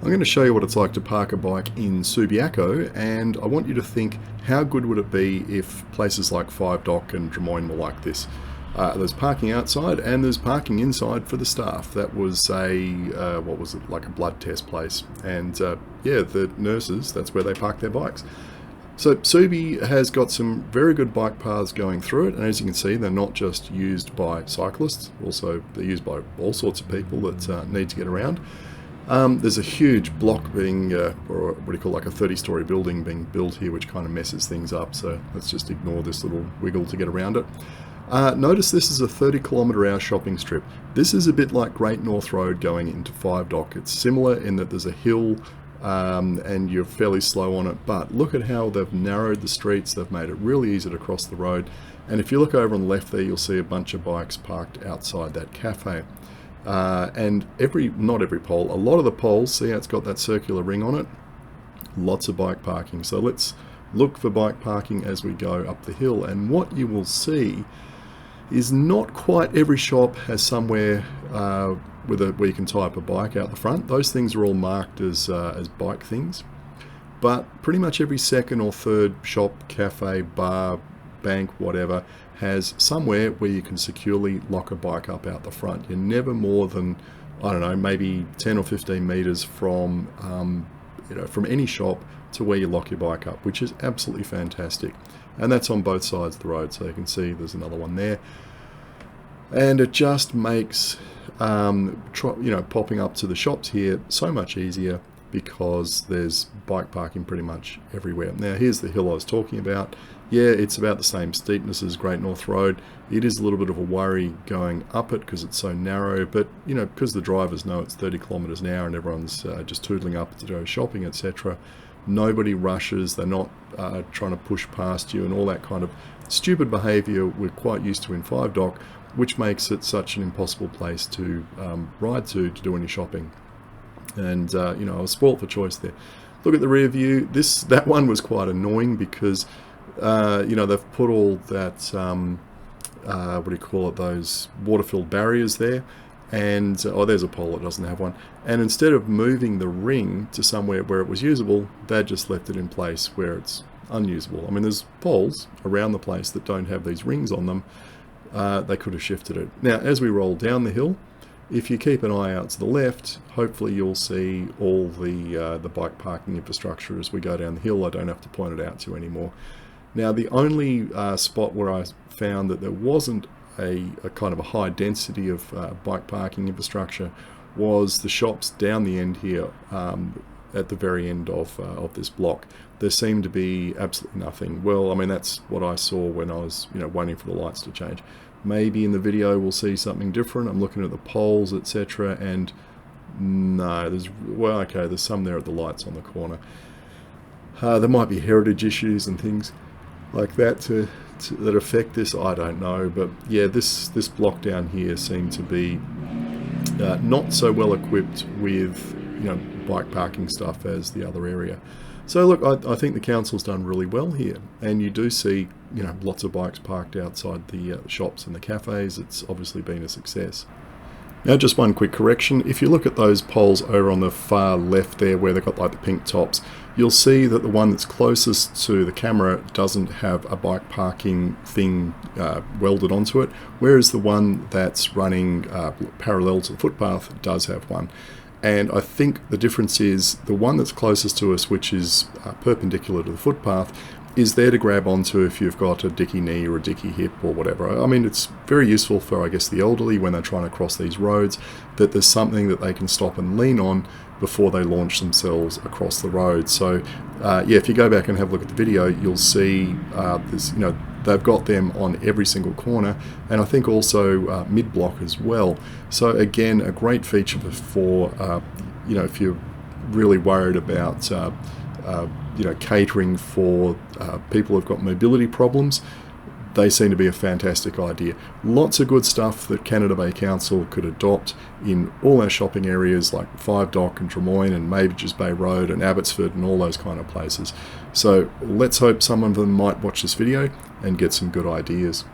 I'm going to show you what it's like to park a bike in Subiaco, and I want you to think, how good would it be if places like Five Dock and Des Moines were like this? There's parking outside and there's parking inside for the staff. That was what was it, like a blood test place. And yeah, the nurses, that's where they park their bikes. So Subi has got some very good bike paths going through it, and as you can see, they're not just used by cyclists, also they're used by all sorts of people that need to get around. There's a huge block being, or what do you call, like a 30-story building being built here, which kind of messes things up, so let's just ignore this little wiggle to get around it. Notice this is a 30-kilometre-hour shopping strip. This is a bit like Great North Road going into Five Dock. It's similar in that there's a hill and you're fairly slow on it, but look at how they've narrowed the streets. They've made it really easy to cross the road, and if you look over on the left there, you'll see a bunch of bikes parked outside that cafe. And not every pole, a lot of the poles, see how it's got that circular ring on it? Lots of bike parking. So let's look for bike parking as we go up the hill, and what you will see is not quite every shop has somewhere where you can tie up a bike out the front. Those things are all marked as bike things, but pretty much every second or third shop, cafe, bar, bank, whatever, has somewhere where you can securely lock a bike up out the front. You're never more than, I don't know, maybe 10 or 15 meters from from any shop to where you lock your bike up, which is absolutely fantastic. And that's on both sides of the road, so you can see there's another one there. And it just makes popping up to the shops here so much easier, because there's bike parking pretty much everywhere. Now here's the hill I was talking about. Yeah, it's about the same steepness as Great North Road. It is a little bit of a worry going up it because it's so narrow, but because the drivers know it's 30 kilometers an hour and everyone's just tootling up to go shopping, etc. Nobody rushes. They're not trying to push past you and all that kind of stupid behavior we're quite used to in Five Dock, which makes it such an impossible place to ride to do any shopping. And I was spoilt for choice there. Look at the rear view. That one was quite annoying because they've put all that what do you call it, those water-filled barriers there, and there's a pole that doesn't have one, and instead of moving the ring to somewhere where it was usable, they just left it in place where it's unusable. I mean, there's poles around the place that don't have these rings on them. They could have shifted it. Now as we roll down the hill, if you keep an eye out to the left, hopefully you'll see all the bike parking infrastructure as we go down the hill. I don't have to point it out to you anymore. Now the only spot where I found that there wasn't a kind of a high density of bike parking infrastructure was the shops down the end here at the very end of this block. There seemed to be absolutely nothing. Well, I mean, that's what I saw when I was waiting for the lights to change. Maybe in the video we'll see something different. I'm looking at the poles, etc., and no, there's some there at the lights on the corner. There might be heritage issues and things like that that affect this, I don't know, but yeah, this block down here seemed to be not so well equipped with bike parking stuff as the other area. So look, I think the council's done really well here, and you do see lots of bikes parked outside the shops and the cafes. It's obviously been a success. Now just one quick correction, if you look at those poles over on the far left there where they've got like the pink tops, you'll see that the one that's closest to the camera doesn't have a bike parking thing welded onto it, whereas the one that's running parallel to the footpath does have one. And I think the difference is the one that's closest to us, which is perpendicular to the footpath, is there to grab onto if you've got a dicky knee or a dicky hip or whatever. I mean, it's very useful for, I guess, the elderly when they're trying to cross these roads, that there's something that they can stop and lean on before they launch themselves across the road. So yeah, if you go back and have a look at the video, you'll see they've got them on every single corner, and I think also mid-block as well. So again, a great feature for if you're really worried about catering for people who've got mobility problems. They seem to be a fantastic idea. Lots of good stuff that Canada Bay Council could adopt in all our shopping areas like Five Dock and Des Moines and Maviges Bay Road and Abbotsford and all those kind of places. So let's hope some of them might watch this video and get some good ideas.